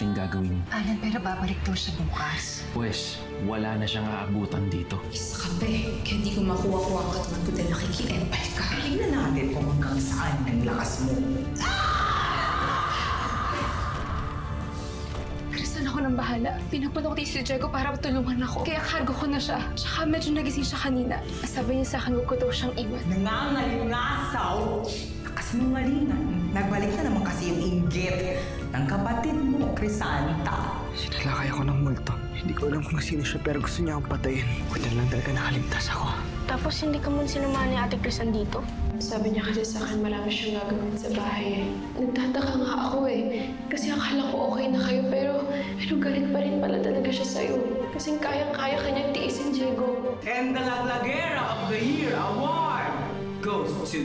yung gagawin niyo. Alan, pero babalik daw siya bukas. Pwes, wala na siyang aabutan dito. Isa ka, be. Kaya hindi ko makuha-kuha ang katawan ko dahil nakikiempal ka. Tingnan natin kung hanggang saan ang lakas mo. Krisan, ako nang bahala. Pinapunta ko si Diego para tulungan ako. Kaya cargo ko na siya. Tsaka medyo nagising siya kanina. Sabi niya sa akin, huwag ko daw siyang iwan. Nangangalingasaw! Nakasinungalingan. Nagbalik na naman kasi yung inggit ng kapatid mo, Crisanta. Sinalakay ako ng multo. Hindi ko alam kung sino siya pero gusto niya akong patayin. Buti na lang talaga nakaligtas ako. Tapos hindi ka man sinamahan ni Ate Krisan dito? Sabi niya kasi sa akin marami siyang gagawin sa bahay. Nagtataka nga ako kasi akala ko okay na kayo pero galit pa rin pala talaga siya sa'yo. Kasing kayang-kaya kanyang tiisin, Diego. And the Laglagera of the Year Award goes to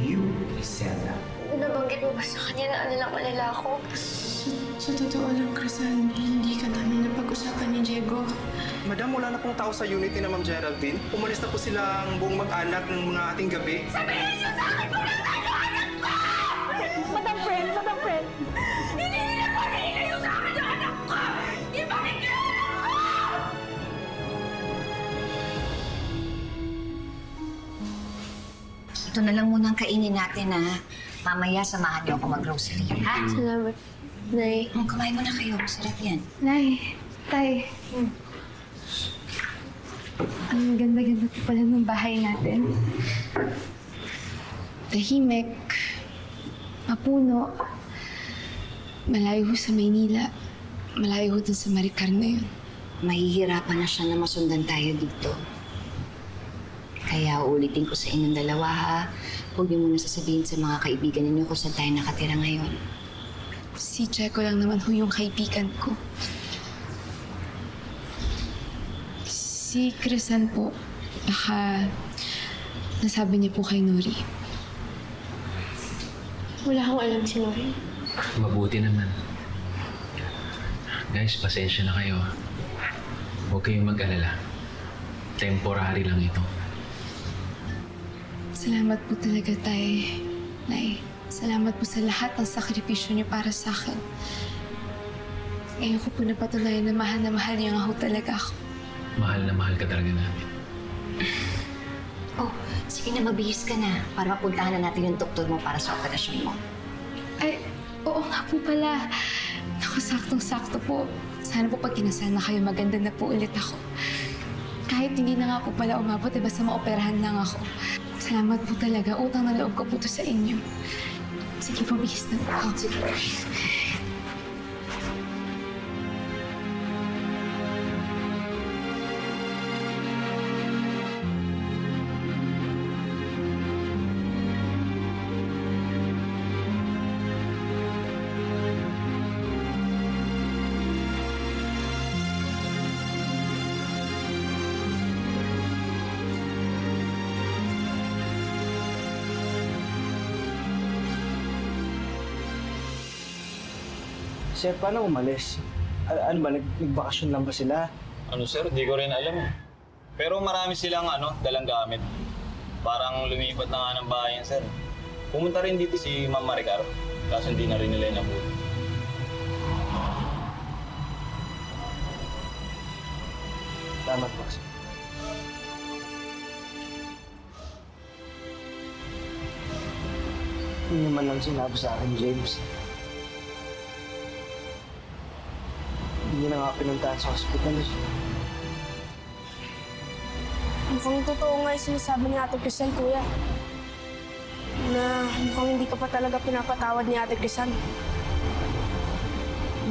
you, Griselda. Nabanggit mo ba sa kanya na alala ako? Sa totoo lang, Krisan, hindi ka namin napag-usapan ni Diego. Madam, wala na pong tao sa unit ni na Ma'am Geraldine. Umalis na po silang buong mag-anak ng mga ating gabi. Sabihin niyo sa akin kung nasaan yung anak ko! Madam Friend! Hindi nila pagkain sa akin yung anak ko! Ibalik niyo yung anak ko! Ito na lang muna ang kainin natin, ha? Mamaya, samahan niyo ako mag-grocery, ha? Salamat, Nay. Kumain muna kayo. Sarap yan. Nay, Tay. Ang ganda-ganda po pala ng bahay natin. Tahimik. Mapuno. Malayo sa Maynila. Malayo dun sa Maricar na yun. Mahihirapan na siya na masundan tayo dito. Kaya ulitin ko sa inyong dalawa, ha? Huwag niyo muna sasabihin sa mga kaibigan ninyo kung saan tayo nakatira ngayon. Si Checo lang naman ho yung kaibigan ko. Si Krisan po, baka nasabi niya po kay Nuri. Wala akong alam si Nuri. Mabuti naman. Guys, pasensya na kayo. Huwag kayong mag-alala. Temporary lang ito. Salamat po talaga, Tay. Nay, salamat po sa lahat ng sakripisyo niyo para sa akin. Ngayon ko po napatunayan na mahal niyo nga ho talaga ako. Mahal na mahal ka talaga namin. Oh, sige na, magbihis ka na para mapuntahan na natin yung doktor mo para sa operasyon mo. Ay, oo nga po pala. Naku, saktong-sakto po. Sana po pag kinasal na kayo, maganda na po ulit ako. Kahit hindi na nga po pala umabot, basta maoperahan lang ako. Salamat po talaga. Utang na loob ko po to sa inyo. Sige po, bihis na po. Sige. Sir, paano umalis? Ano ba, nagbakasyon lang ba sila? Ano sir, di ko rin alam. Pero marami silang dalang gamit. Parang lumipat na nga ng bahay yan, sir. Pumunta rin dito si Ma'am Maricar. Kaso hindi na rin nila inabuti. Salamat po, sir. Hindi naman lang sinabi sa akin, James. Hindi na nga pinuntahan sa hospital. Mukhang totoo nga yung sinasabi ni Ate Krisan, Kuya. Na mukhang hindi ka pa talaga pinapatawad ni Ate Krisan.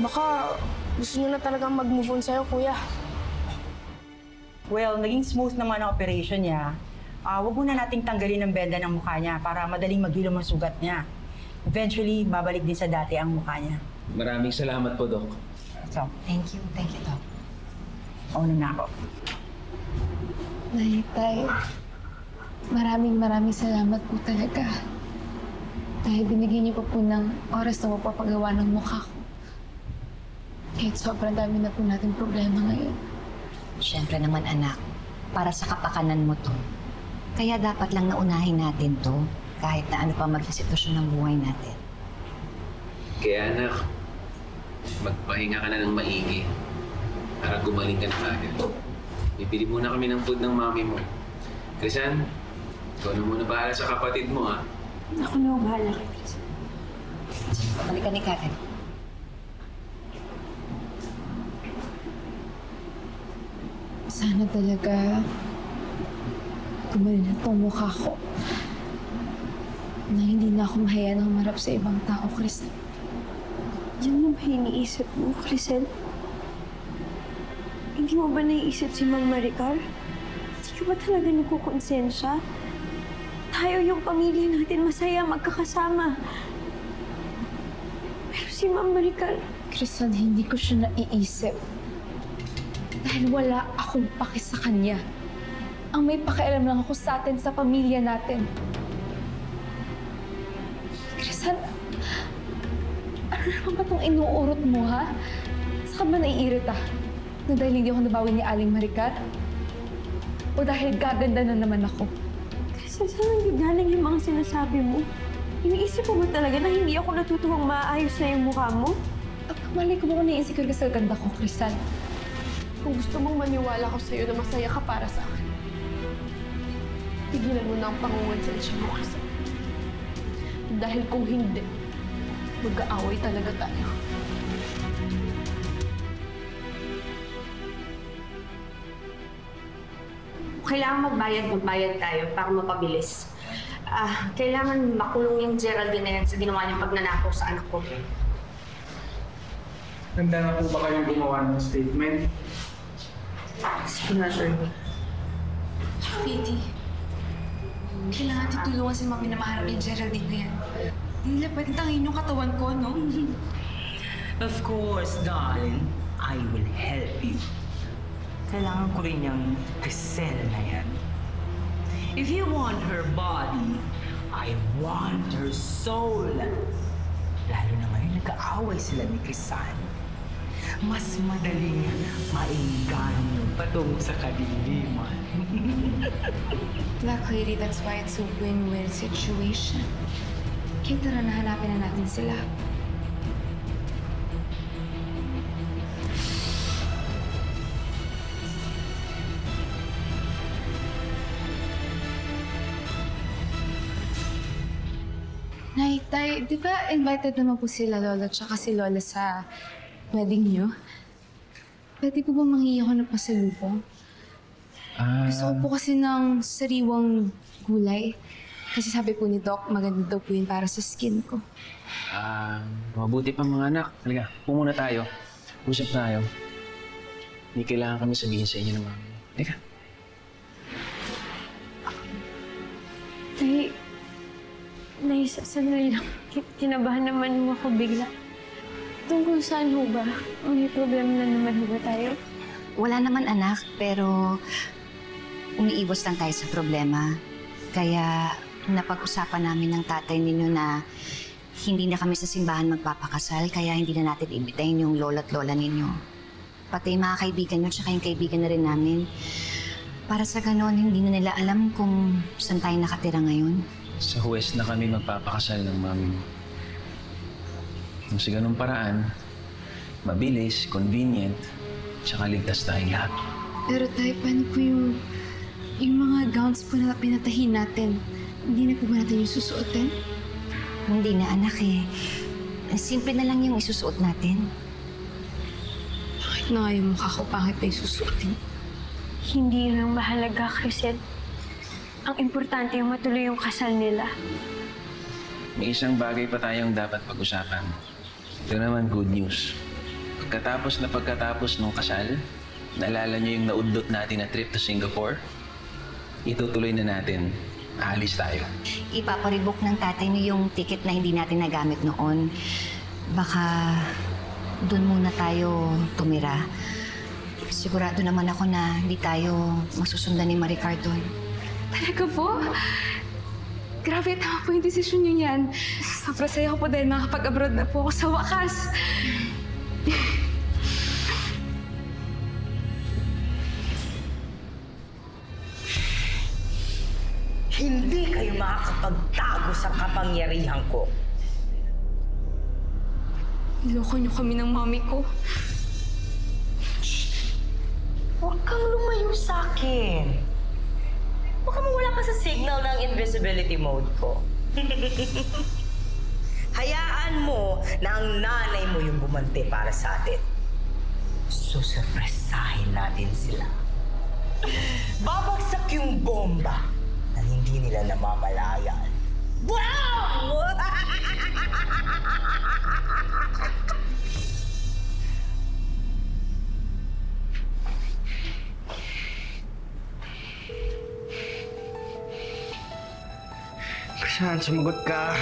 Baka gusto niya na talagang mag-move on sa'yo, Kuya. Well, naging smooth naman ang operation niya. Huwag muna nating tanggalin ang benda ng mukha niya para madaling maghilom ang sugat niya. Eventually, babalik din sa dati ang mukha niya. Maraming salamat po, Doc. So, Thank you, Doc. mauna na ako. Nay, Tay. Maraming salamat po talaga. Dahil binigyan niyo po ng oras na mapapagawa ng mukha ko. Kahit sobrang dami na po natin problema ngayon. Siyempre naman, anak. Para sa kapakanan mo to. Kaya dapat lang naunahin natin to kahit na ano pa maging sitwasyon ng buhay natin. Kaya anak, magpahinga ka na ng maigi para gumaling ka na kagad. Bibili muna kami ng food ng mami mo. Chrisan, ikaw na muna bahala sa kapatid mo, ha? Ako na ang bahala kay Chris. Balikan ni Karen. Sana talaga gumaling na itong mukha ko. Na hindi na ako mahiya na humarap sa ibang tao, Chris. Yan mo ba iniisip mo, Crisel? Hindi mo ba naiisip si Mang Maricar? Hindi ka ba talaga nagkukonsensya? Tayo yung pamilya natin masaya magkakasama. Pero si Mang Maricar, Crisan, hindi ko siya naiisip. Dahil wala akong paki sa kanya. Ang may pakialam lang ako sa atin, sa pamilya natin. Crisan, ano naman ba itong inuurot mo, ha? Saan ka ba naiirita? Na dahil hindi ako nabawi ni Aling Maricar? O dahil gaganda na naman ako? Crisel, saan galing yung mga sinasabi mo? Iniisip mo ba talaga na hindi ako natutuwang maayos na yung mukha mo? At malay ko ba kung naiinsecure ka sa ganda ko, Crisan? Kung gusto mong maniwala ko sa'yo na masaya ka para sa akin, tigilan mo na ang pangungonsensya mo, Crisel. Dahil kung hindi, mag-aaway talaga tayo. Kailangan magbayad tayo para mapabilis. Kailangan makulong yung Geraldine na yan sa ginawa niyang pagnanakaw sa anak ko. Handa na po ba kayong gumawa ng statement? Sige na, Shirley. Pity. Kailangan natin tulungan si Mami na maharap yung Geraldine na yan. Hindi nila pwede tangin yung katawan ko, no? Of course, darling. I will help you. Kailangan ko rin yung Crisel na yan. If you want her body, I want her soul. Lalo na ngayon nag-aaway sila ni Crisan. Mas madaling maingganyo patungo sa kadiliman. Black Lady, that's why it's a win-win situation. Kaya tara na hanapin na natin sila. Nay, Tay, di ba invited naman po sila Lola tsaka si Lola sa wedding niyo? Pwede po ba manghihi ako ng pasalubong? Gusto ko po kasi ng sariwang gulay. Kasi sabi po ni Doc, maganda daw po yun para sa skin ko. Mabuti pa mga anak. Halika, muna tayo. Usap tayo. Hindi kailangan kami sabihin sa inyo ng mami. Halika. Nay, sandali lang. Kinabahan naman mo ako bigla. Tungkol saan ho ba? May problema na naman ho ba tayo? Wala naman anak, pero umiiwas lang tayo sa problema. Kaya napag-usapan namin ng tatay ninyo na hindi na kami sa simbahan magpapakasal, kaya hindi na natin ibitayin yung lola at lola ninyo. Pati yung mga kaibigan nyo, tsaka yung kaibigan na rin namin. Para sa ganon, hindi na nila alam kung saan tayo nakatira ngayon. Sa huwes na kami magpapakasal ng mami mo. Kung sa ganung paraan, mabilis, convenient, tsaka ligtas tayong lahat. Pero Tay, paano po yung mga gowns po na pinatahin natin? Hindi na po ba natin yung susuotin? Hindi na anak eh. Simple na lang yung isusuot natin. Bakit na nga yung mukha ko pangit na yung susuotin? Hindi yun ang mahalaga, Crisel. Ang importante yung matuloy yung kasal nila. May isang bagay pa tayong dapat pag-usapan. Ito naman good news. Pagkatapos ng kasal, naalala niyo yung naudlot natin na trip to Singapore? Itutuloy na natin. Aalis tayo. Ipaparebook ng tatay niyo yung ticket na hindi natin nagamit noon. Baka doon muna tayo tumira. Sigurado naman ako na hindi tayo masusundan ni Maricar doon. Talaga po? Grabe, tama po yung desisyon niyo yan. Sobrang saya ko po dahil makapag-abroad na po ako sa wakas. Hindi kayo makakapagtago sa kapangyarihan ko. Niloko niyo kami ng mami ko. Huwag kang lumayo sa akin. Baka mawala ka sa signal ng invisibility mode ko. Hayaan mo na ang nanay mo yung bumante para sa atin. Susurpresahin natin sila. Babagsak yung bomba na hindi nila namamalayan. Wow! Saan? Sumagot ka.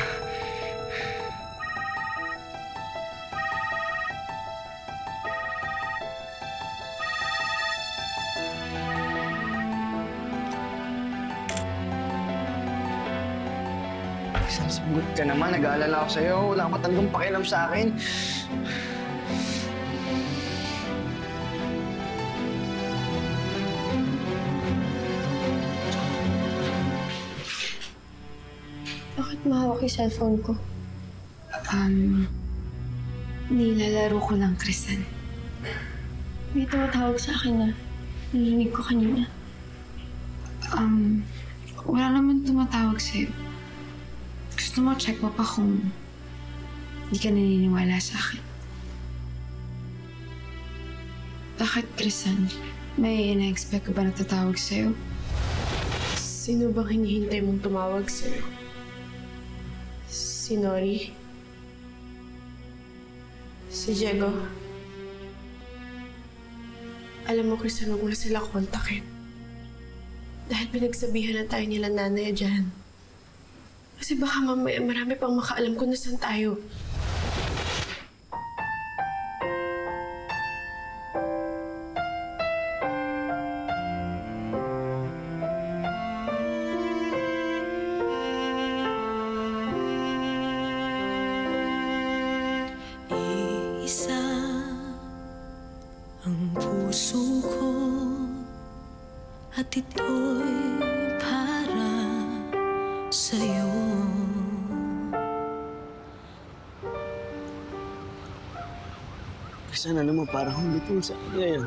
Saan? Sumagot ka naman. Nag-aalala ako sa'yo. Wala ka talagang pakialam sa akin. Bakit mahawak yung cellphone ko? Nilalaro ko lang, Krisan. May tumatawag sa akin na narinig ko kanina. Wala naman tumatawag sa'yo. Gusto mo, check mo pa kung hindi ka naniniwala sa akin. Bakit, Krisan? May ina-expect ka ba na tatawag sa'yo? Sino bang hinihintay mong tumawag sa'yo? Si Nori? Si Diego? Alam mo, Krisan, huwag mo na sila kontakin. Dahil pinagsabihan na tayo nila nanay dyan. Kasi baka mamaya marami pang makaalam kung nasan tayo. Isa ang puso ko at ito'y para sa'yo. Saan? Alam mo, parang humitin sa akin ngayon.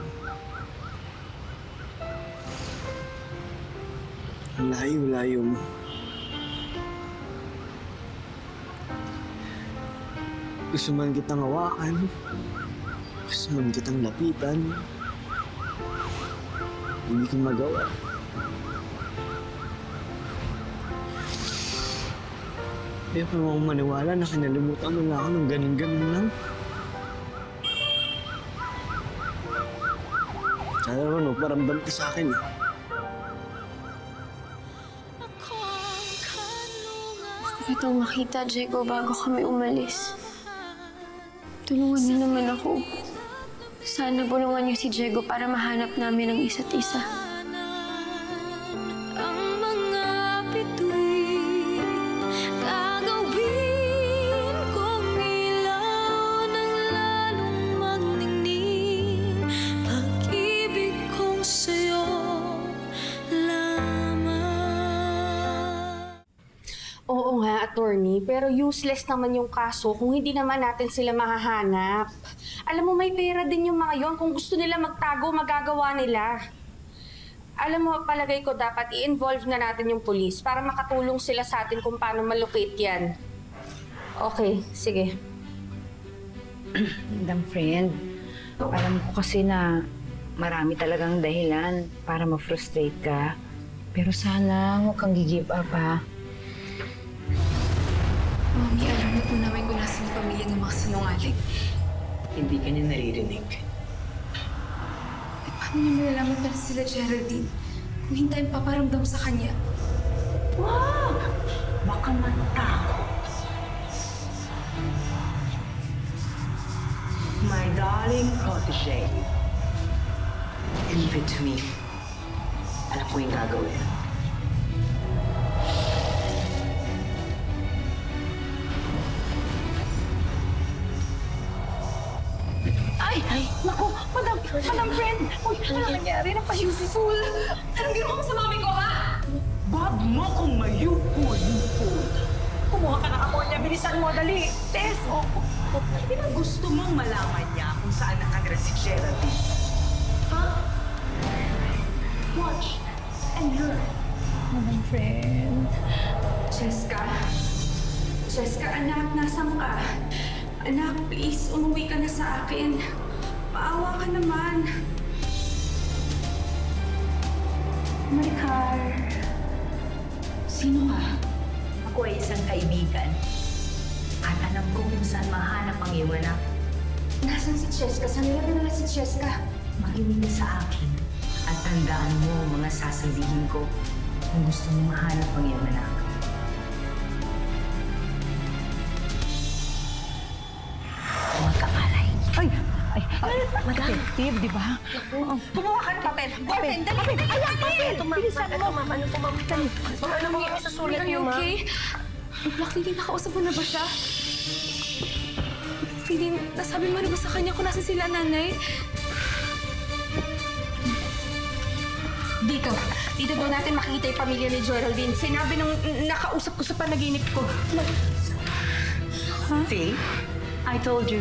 Ang layo-layo mo. Gusto man kitang hawakan. Gusto man kitang lapitan. Hindi ko magawa. Kaya pa mo maniwala na kinalimutan mo na ako ng ganun-ganun lang. Sana naman magparamdam ka sa akin eh. Gusto kitang makita, Diego, bago kami umalis. Tulungan niyo naman ako. Sana bulungan niyo si Diego para mahanap namin ang isa't isa. Ang mga bituin, gagawin kong ilaw ng lalong magningning. Pag-ibig kong sa'yo lamang. Oo nga, attorney. Pero useless naman yung kaso kung hindi naman natin sila mahahanap. Alam mo, may pera din yung mga yon. Kung gusto nila magtago, magagawa nila. Alam mo, palagay ko dapat i-involve na natin yung police para makatulong sila sa atin kung paano malupit yan. Okay, sige. Madam friend, alam ko kasi na marami talagang dahilan para ma-frustrate ka. Pero sana huwag kang gi-give up, ha? Mami, alam mo po namin kung nasa yung pamilya ng mga sinungaling. Hindi ka niya naririnig. Paano niyo malalaman na sila Geraldine kung hindi tayo paparamdam sa kanya? Wag! Baka matakot. My darling protege, leave it to me. Alam ko yung gagawin. Ay! Naku! Madam friend! Uy, ano nangyari? Napayusiful! Anong ginawa mo sa mami ko, ha? Wag mo kung mayupo-yupo. Kumuha ka ng ammonia. Bilisan mo, dali. Tess! Di ba gusto mong malaman niya kung saan nakatira si Geraldine? Huh? Watch and learn. My friend. Cheska? Cheska, anak, nasan ka? Anak, please, umuwi ka na sa akin. Paawa ka naman. Maricar. Sino ka? Ako ay isang kaibigan. At alam ko kung saan mahanap ang iyong anak. Nasaan si Cheska? Saan nila pinala si Cheska? Makinig ka sa akin. At tandaan mo ang mga sasabihin ko kung gusto mo mahanap ang iyong anak. Huwag ka malay. Madam. Effective, di ba? Kumuha ka ng papel. Papel! Dali! Papel! Bilisan mo! Ma'am, ano po, ma'am? Ano mo yung susulat niyo, ma'am? Okay? Lily, nakausap mo na ba siya? Lily, nasabi mo na ba sa kanya kung nasan sila, nanay? Dito. Dito daw natin makikita yung pamilya ni Geraldine. Sinabi nung nakausap ko sa panaginip ko. See? I told you.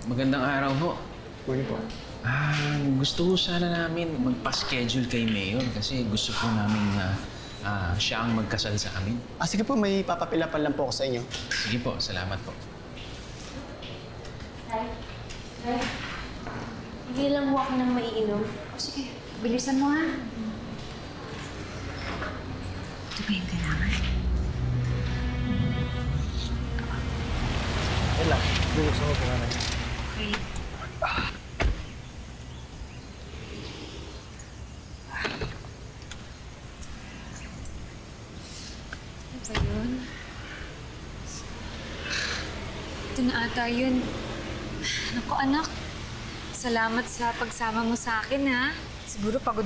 Magandang araw ho. Morning po. Gusto ko sana namin magpa-schedule kay Mayor kasi gusto po namin na siya ang magkasal sa amin. Sige po, may papapilapan lang po ako sa inyo. Sige po, salamat po. Hindi lang ho ako nang maiinom. Sige, bilisan mo ha. Ito ba yung kailangan? Yan lang. Bubuksan ko po nga na. Okay. Ano ba yun? Ito na ata yun. Naku, anak. Salamat sa pagsama mo sa akin, ha? Siguro pagod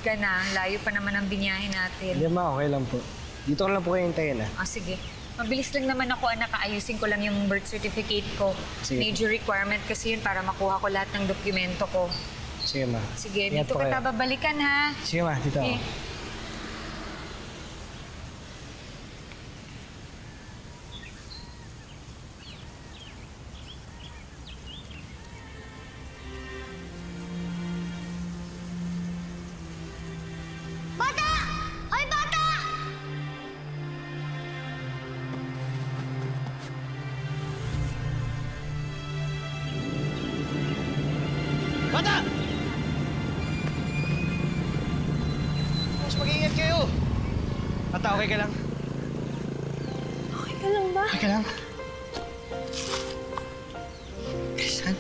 ka na. Layo pa naman ang binyahe natin. Hindi ma, okay lang po. Dito ko lang po kayo hintayin, Sige. Mabilis lang naman ako, anak. Ayusin ko lang yung birth certificate ko. Sige. Major requirement kasi yun para makuha ko lahat ng dokumento ko. Sige ma. Sige, Ingat dito po kita kayo. babalikan, ha? Sige ma, dito ako. Okay. Bata! Hoy, bata! Bata! Mas mag-iingat kayo! Bata, okay ka lang? Okay ka lang ba? Okay ka lang? Saan?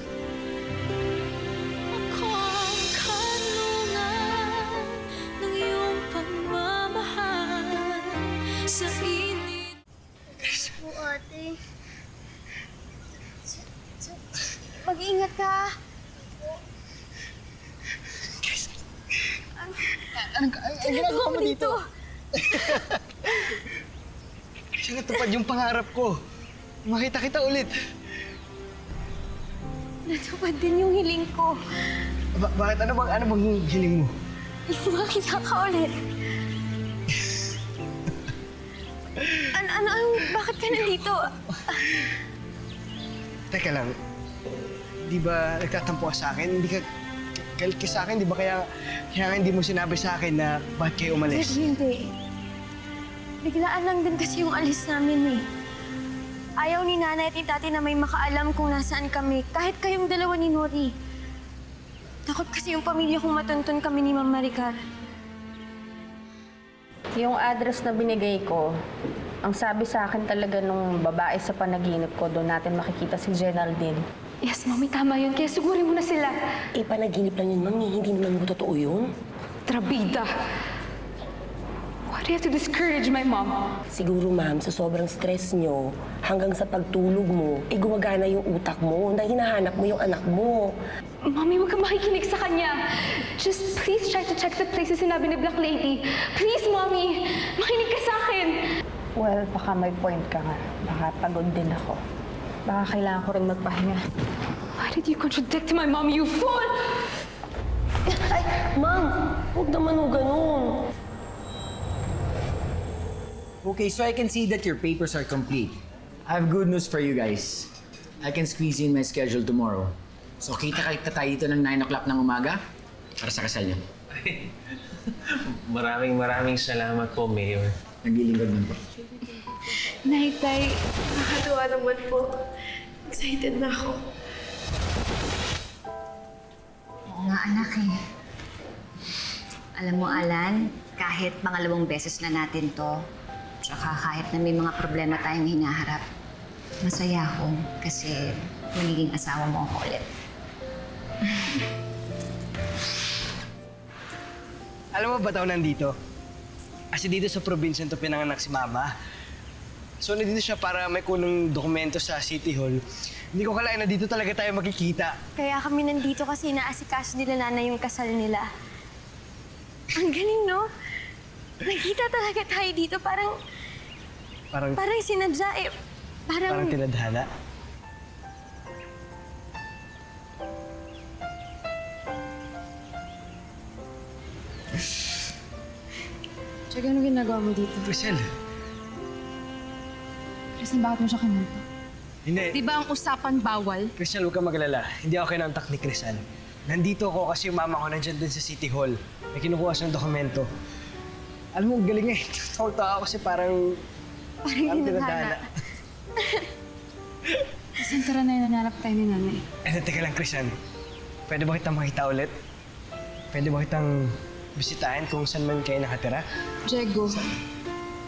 Ako ang kanlungan ng iyong pagmamahal sa init. Po, ate. Mag-iingat ka. Anong ginagawa mo dito? Kasi natupad yung pangarap ko. Makita kita ulit. Natupad din yung hiling ko. Bakit? Ano bang hiling mo? Yung makita ka ulit. Bakit ka nandito? Teka lang. Di ba nagtatampo ka sa akin? Hindi ka galit ka sa akin? Di ba kaya hindi mo sinabi sa akin na bakit kayo umalis? Hindi. Biglaan lang din kasi yung alis namin eh. Ayaw ni nanay at ni tati na may makaalam kung nasaan kami. Kahit kayong dalawa ni Nori. Takot kasi yung pamilya kong matuntun kami ni Ma'am Maricar. Yung address na binigay ko, ang sabi sa akin talaga nung babae sa panaginip ko, doon natin makikita si Geraldine. Yes, Mami, tama yun. Kaya sigurin mo na sila. Panaginip lang yun, mami. Hindi naman totoo yun. Trabida. Why do you have to discourage my mom? Siguro, ma'am, sa sobrang stress nyo, hanggang sa pagtulog mo, gumagana yung utak mo na hinahanap mo yung anak mo. Mommy, huwag kang makikinig sa kanya. Just please try to check the places sinabi ni Black Lady. Please, Mommy, makinig ka sa akin. Well, baka may point ka nga. Baka pagod din ako. Baka kailangan ko rin magpahinga. Why did you contradict my mom, you fool? Ay, ma'am, huwag naman ho ganun. Okay, so I can see that your papers are complete. I have good news for you guys. I can squeeze in my schedule tomorrow. So kita-kita tayo dito ng 9 o'clock ng umaga para sa kasal niyo. Maraming salamat po, Mayor. Naglilingkod nun po. Naitay, nakakatuwa naman po. Excited na ako. Oo nga, anak eh. Alam mo, Alan, kahit pangalawang beses na natin to, tsaka kahit na may mga problema tayong hinaharap, masaya ako kasi magiging asawa mo ako ulit. Alam mo ba taon nandito? Kasi dito sa probinsya to pinanganak si Mama. So nandito siya para may kunong dokumento sa City Hall. Hindi ko kalain na dito talaga tayo makikita. Kaya kami nandito kasi inaasikaso nila nanay yung kasal nila. Ang galing, no? Nakita talaga tayo dito. Parang sinadya eh. Parang tinadhana. Tsaka ano ginagawa mo dito? Crisel. Crisel, bakit mo siya kinulpa? Hindi. Di ba ang usapan bawal? Crisel, huwag kang magalala. Hindi ako kinontak ni Crisel. Nandito ako kasi yung mama ko nandyan din sa City Hall. May kinukuha siyang dokumento. Alam mo, galing eh. Tawa-tawa ako kasi parang tinadhana. Kasi tara na nananap tayo ni nanay. Teka lang, Crisel. Pwede ba kitang makita ulit? Pwede ba kitang bisitahin kung saan man kayo nakatira? Diego,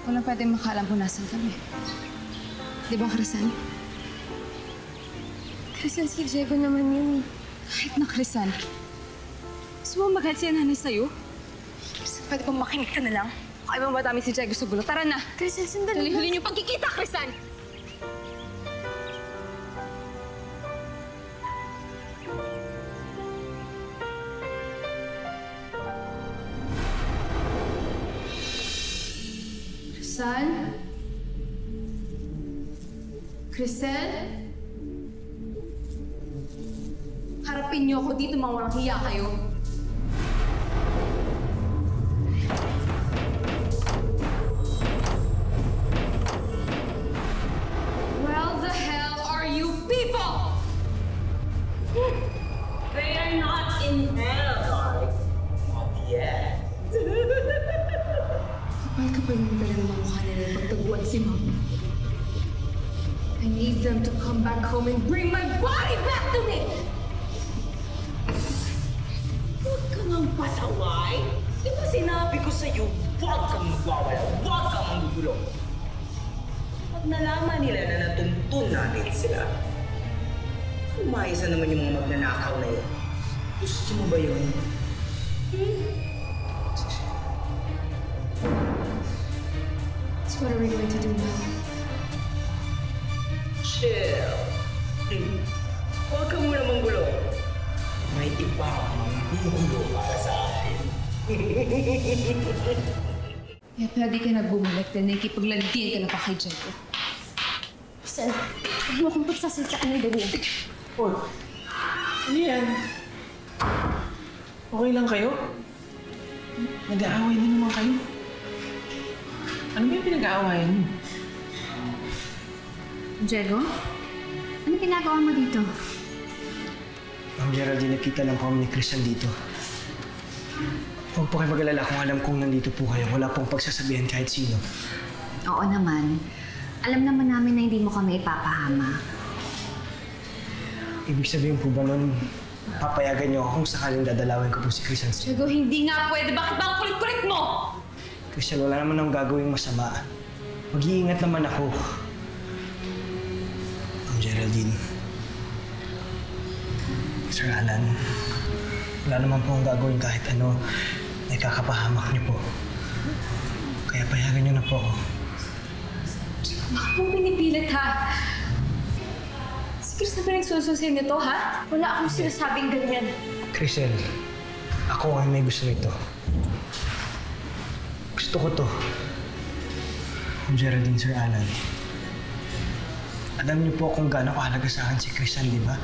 walang pwedeng makaalam kung nasan kami. Di ba, Crisel? Crisel, si Diego naman yun eh. Kahit na, Crisel. Gusto mo magalit siya nanay sa'yo? Crisel, pwede bang makinig ka na lang? Kaya bang madami si Diego sa gulo? Tara na! Crisel, sandali. Huli-huli yung pagkikita, Crisel! Crisel? Crisel? Harapin niyo ako dito, mga walang hiya kayo. Where the hell are you people? They are not in hell, darling. Not yet. Kapal yung talagang mga mukha nila pagtaguan si Mama. I need them to come back home and bring my body back to me! Huwag ka nang pasaway. Di ba sinabi ko sa'yo, huwag kang magwawala, huwag kang magugulo. Pag nalaman nila na natuntun natin sila, umayos na naman yung mga magnanakaw na yun. Gusto mo ba yun? So what are we going to do now? Chill. Huwag ka muna manggulo. May iba ang gugulo para sa atin. Kaya pwede ka na bumalik dahil nakikipaglandian ka na pa kay Diego. Crisel, huwag mo akong pagsasaltaan ng ganyan. Oh, ano yan? Okay lang kayo? Nag-aaway na naman kayo. Ano ba yung pinag-aawayan niyo? Diego? Ano ginagawa mo dito? Ma'am Geraldine, nakita lang po kami ni Crisel dito. Huwag po kayo mag-alala kung alam kong nandito po kayo. Wala pong pagsasabihan kahit sino. Oo naman. Alam naman namin na hindi mo kami ipapahama. Ibig sabihin po ba nun, papayagan niyo ako kung sakaling dadalawin ko po si Crisel? Diego, hindi nga pwede. Bakit ba ang kulit-kulit mo? Crisel, wala naman akong gagawing masama. Mag-iingat naman ako. Ma'am Geraldine. Sir Alan, wala naman po akong gagawin kahit ano na ikakapahamak niyo po. Kaya payagan niyo na po ako. Baka mong pinipilit, ha? Si Chris na pinagsususin nito, ha? Wala akong sinasabing ganyan. Crisel, ako ang may gusto nito. Gusto ko to. Geraldine, Sir Alan. Alam niyo po kung gaano kahalaga sa akin si Crisel, di ba?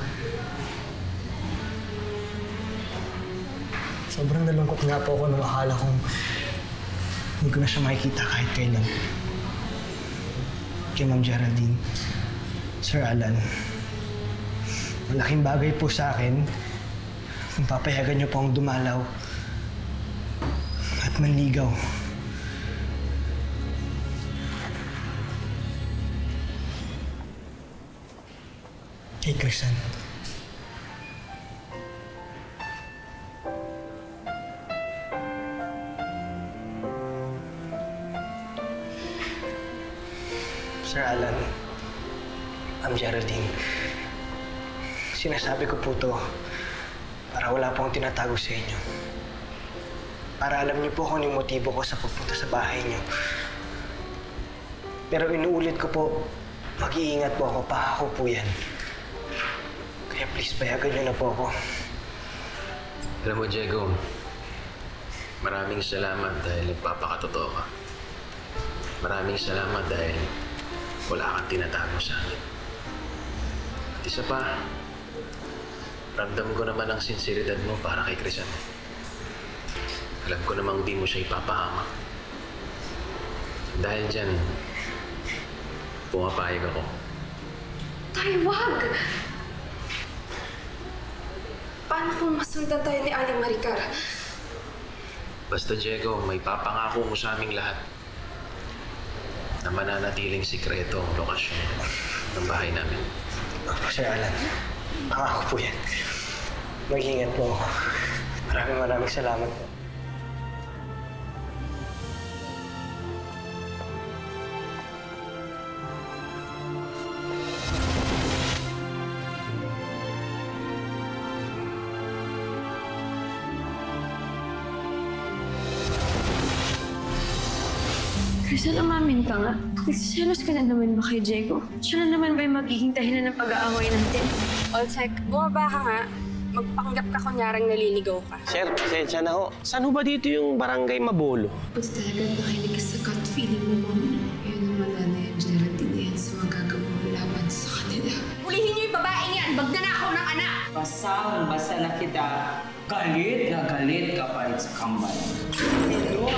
Sobrang nalungkot nga po ako nung akala kong hindi ko na siya makikita kahit kailan. Kay Ma'am Geraldine, Sir Alan, malaking bagay po sa akin kung papayagan niyo po ang dumalaw at manligaw. Kay Chrisan. Sir Alan, Ma'am Geraldine, sinasabi ko po to para wala pong tinatago sa inyo. Para alam niyo po kung yung motibo ko sa pagpunta sa bahay niyo. Pero inuulit ko po, mag-iingat po ako, pahako po yan. Kaya please, payagan niyo na po ako. Alam mo, Diego, maraming salamat dahil nagpapakatotoo ka. Maraming salamat dahil wala kang tinatago sa akin. At isa pa, ramdam ko naman ang sinseridad mo para kay Crisan. Alam ko namang di mo siya ipapahamak. Dahil dyan, pumapayag ako. Tay, wag! Paano kung masundan tayo ni Aling Maricar? Basta, Diego, may papangako mo sa aming lahat na mananatiling sikreto ang lokasyon ng bahay namin. Sir Alan, pangako po yan. Mag-ingat po ako. Maraming salamat po. Crisan, umamin ka nga. Nagsiselos ka na naman ba kay Diego? Siya na naman ba yung magiging dahilan ng pag-aaway natin? Olsek, bumaba ka nga. Magpanggap ka kunyarang naliligaw ka. Sir, pasensya na ho. Saan ho ba dito yung barangay Mabolo? Ba't talaga nakinig ka sa gut feeling mo, Mom? Yun naman nanay ang Geraldine yan sa magagawa mo laban sa kanila. Hulihin niyo yung babaeng yan! Magnanakaw ng anak! Basta na kita. Galit ka pa rin sa kambal. Hello,